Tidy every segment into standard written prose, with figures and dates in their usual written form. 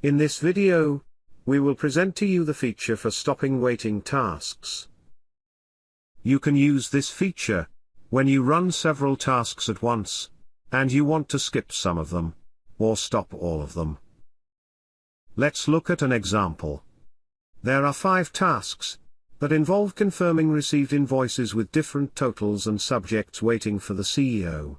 In this video, we will present to you the feature for stopping waiting tasks. You can use this feature when you run several tasks at once, and you want to skip some of them, or stop all of them. Let's look at an example. There are 5 tasks that involve confirming received invoices with different totals and subjects waiting for the CEO.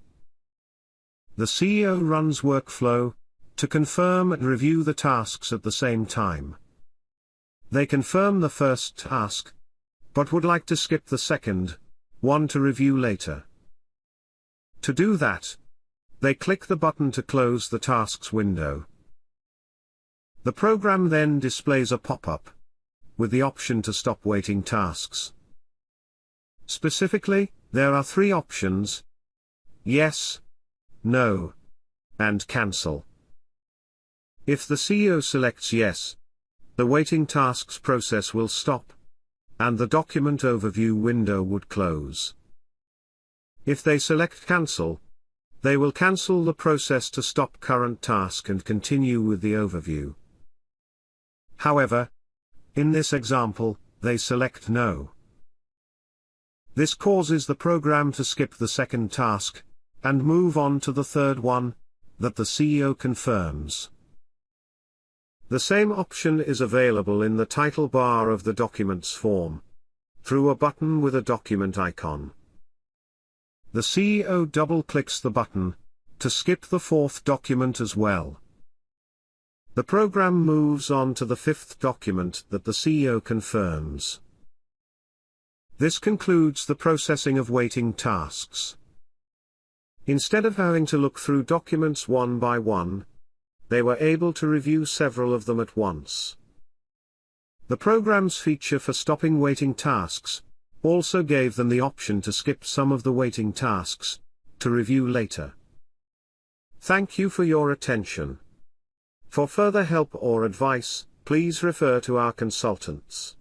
The CEO runs workflow to confirm and review the tasks at the same time. They confirm the first task, but would like to skip the second one to review later. To do that, they click the button to close the tasks window. The program then displays a pop-up with the option to stop waiting tasks. Specifically, there are 3 options: yes, no, and cancel. If the CEO selects yes, the waiting tasks process will stop, and the document overview window would close. If they select cancel, they will cancel the process to stop current task and continue with the overview. However, in this example, they select no. This causes the program to skip the second task, and move on to the third one that the CEO confirms. The same option is available in the title bar of the Documents form, through a button with a document icon. The CEO double-clicks the button to skip the 4th document as well. The program moves on to the 5th document that the CEO confirms. This concludes the processing of waiting tasks. Instead of having to look through documents one by one, they were able to review several of them at once. The program's feature for stopping waiting tasks also gave them the option to skip some of the waiting tasks to review later. Thank you for your attention. For further help or advice, please refer to our consultants.